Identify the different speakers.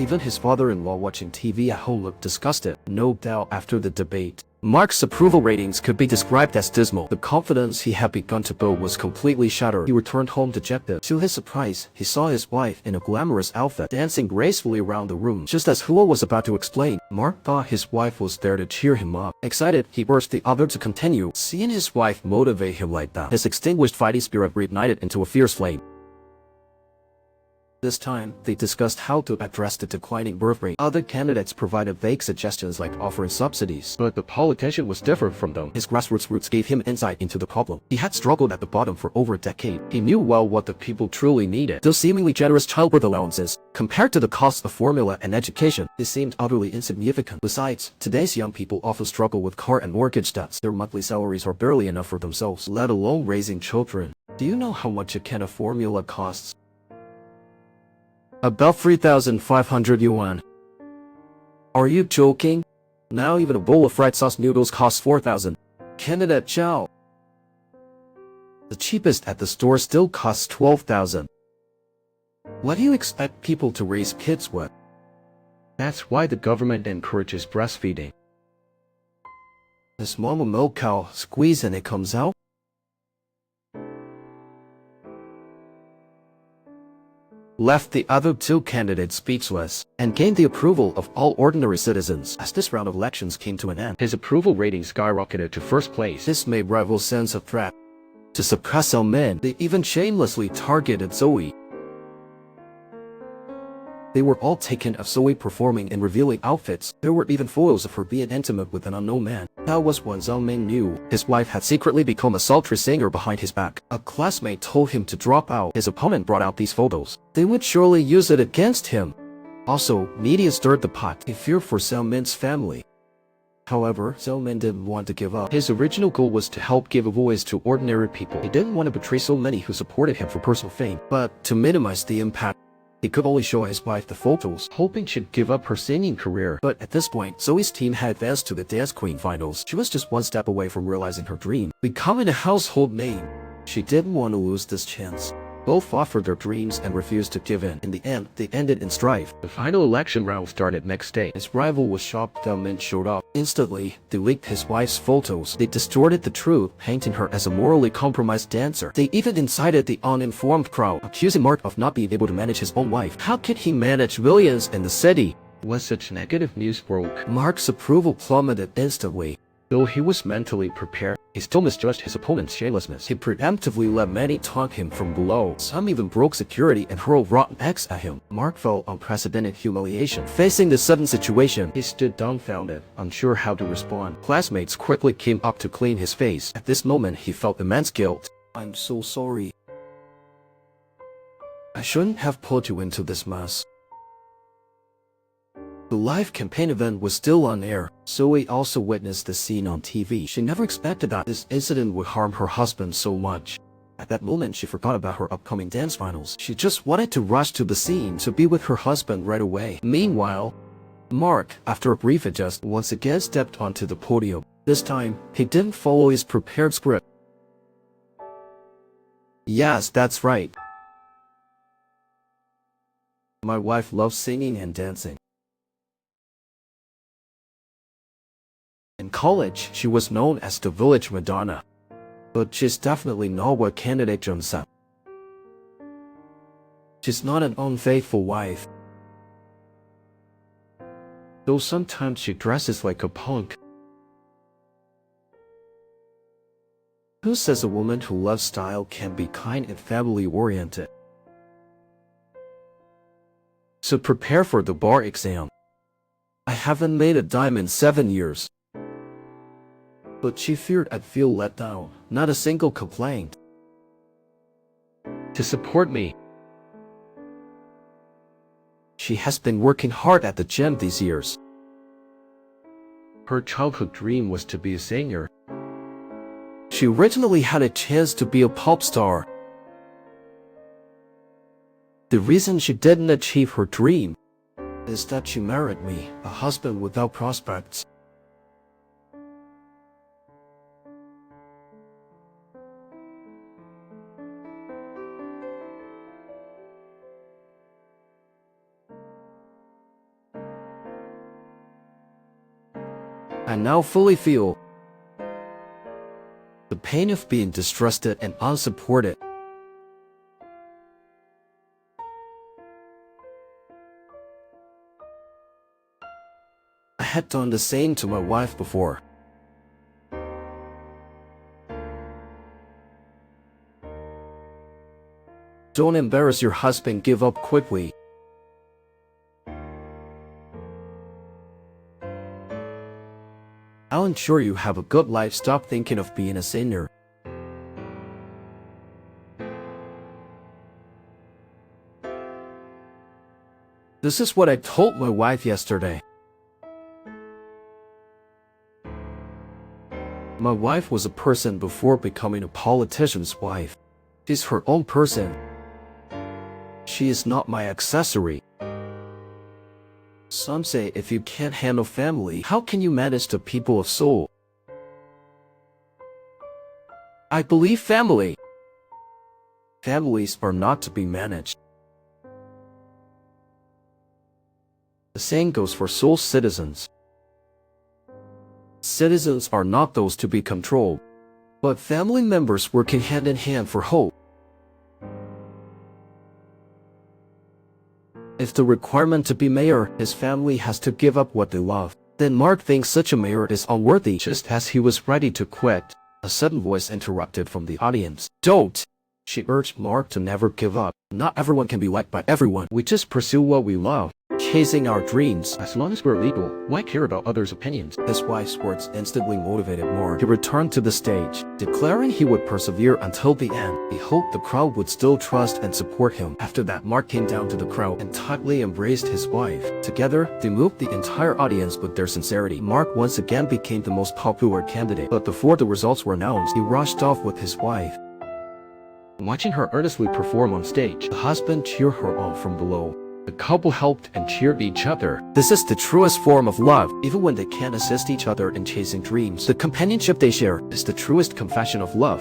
Speaker 1: Even his father-in-law watching TV at home looked disgusted, no doubt after the debate. Mark's approval ratings could be described as dismal. The confidence he had begun to build was completely shattered. He returned home dejected. To his surprise, he saw his wife in a glamorous outfit dancing gracefully around the room. Just as Hua was about to explain, Mark thought his wife was there to cheer him up. Excited, he urged the other to continue. Seeing his wife motivate him like that, his extinguished fighting spirit reignited into a fierce flame. This time, they discussed how to address the declining birth rate. Other candidates provided vague suggestions like offering subsidies, but the politician was different from them. His grassroots roots gave him insight into the problem. He had struggled at the bottom for over a decade. He knew well what the people truly needed. Those seemingly generous childbirth allowances, compared to the cost of formula and education, they seemed utterly insignificant. Besides, today's young people often struggle with car and mortgage debts. Their monthly salaries are barely enough for themselves, let alone raising children. Do you know how much a can of formula costs? About 3,500 yuan. Are you joking? Now even a bowl of fried sauce noodles costs 4,000. Candidate Chow. The cheapest at the store still costs 12,000. What do you expect people to raise kids with? That's why the government encourages breastfeeding. This mama milk cow squeeze and it comes out? Left the other two candidates speechless, and gained the approval of all ordinary citizens. As this round of elections came to an end, his approval rating skyrocketed to first place. This made rivals sense a threat. To suppress some men, they even shamelessly targeted Zoe. They were all taken of Zoe performing in revealing outfits. There were even photos of her being intimate with an unknown man. That was when Zhao Ming knew his wife had secretly become a sultry singer behind his back. A classmate told him to drop out. His opponent brought out these photos. They would surely use it against him. Also, media stirred the pot. He feared for Zhao Ming's family. However, Zhao Ming didn't want to give up. His original goal was to help give a voice to ordinary people. He didn't want to betray so many who supported him for personal fame. But to minimize the impact, he could only show his wife the photos, hoping she'd give up her singing career. But at this point, Zoe's team had advanced to the Dance Queen finals. She was just one step away from realizing her dream, becoming a household name. She didn't want to lose this chance. Both fought for their dreams and refused to give in. In the end, they ended in strife. The final election round started next day. His rival was shocked Zhao Ming showed up. Instantly, they leaked his wife's photos. They distorted the truth, painting her as a morally compromised dancer. They even incited the uninformed crowd, accusing Mark of not being able to manage his own wife. How could he manage millions in the city? When such negative news broke, Mark's approval plummeted instantly. Though he was mentally prepared, he still misjudged his opponent's shamelessness. He preemptively let many taunt him from below. Some even broke security and hurled rotten eggs at him. Mark felt unprecedented humiliation. Facing this sudden situation, he stood dumbfounded, unsure how to respond. Classmates quickly came up to clean his face. At this moment, he felt immense guilt. I'm so sorry. I shouldn't have pulled you into this mess. The live campaign event was still on air. Zoe also witnessed the scene on TV. She never expected that this incident would harm her husband so much. At that moment, she forgot about her upcoming dance finals. She just wanted to rush to the scene to be with her husband right away. Meanwhile, Mark, after a brief adjust, once again stepped onto the podium. This time, he didn't follow his prepared script. Yes, that's right. My wife loves singing and dancing. In college, she was known as the village Madonna. But she's definitely not what candidate John said. She's not an unfaithful wife. Though sometimes she dresses like a punk. Who says a woman who loves style can be kind and family-oriented? So prepare for the bar exam. I haven't made a dime in 7 years. But she feared I'd feel let down. Not a single complaint. To support me. She has been working hard at the gym these years. Her childhood dream was to be a singer. She originally had a chance to be a pop star. The reason she didn't achieve her dream is that she married me, a husband without prospects. I now fully feel the pain of being distrusted and unsupported. I had done the same to my wife before. Don't embarrass your husband, give up quickly. I'll ensure you have a good life. Stop thinking of being a sinner. This is what I told my wife yesterday. My wife was a person before becoming a politician's wife. She's her own person. She is not my accessory. Some say if you can't handle family, how can you manage the people of soul? I believe families are not to be managed. The same goes for soul citizens. Citizens are not those to be controlled, but family members working hand in hand for hope. If the requirement to be mayor, his family has to give up what they love, then Mark thinks such a mayor is unworthy. Just as he was ready to quit, a sudden voice interrupted from the audience. Don't! She urged Mark to never give up. Not everyone can be liked by everyone. We just pursue what we love, chasing our dreams. As long as we're legal, why care about others' opinions? His wife's words instantly motivated Mark. He returned to the stage, declaring he would persevere until the end. He hoped the crowd would still trust and support him. After that, Mark came down to the crowd and tightly embraced his wife. Together, they moved the entire audience with their sincerity. Mark once again became the most popular candidate, but before the results were announced, he rushed off with his wife. Watching her earnestly perform on stage, the husband cheered her on from below. The couple helped and cheered each other. This is the truest form of love. Even when they can't assist each other in chasing dreams, the companionship they share is the truest confession of love.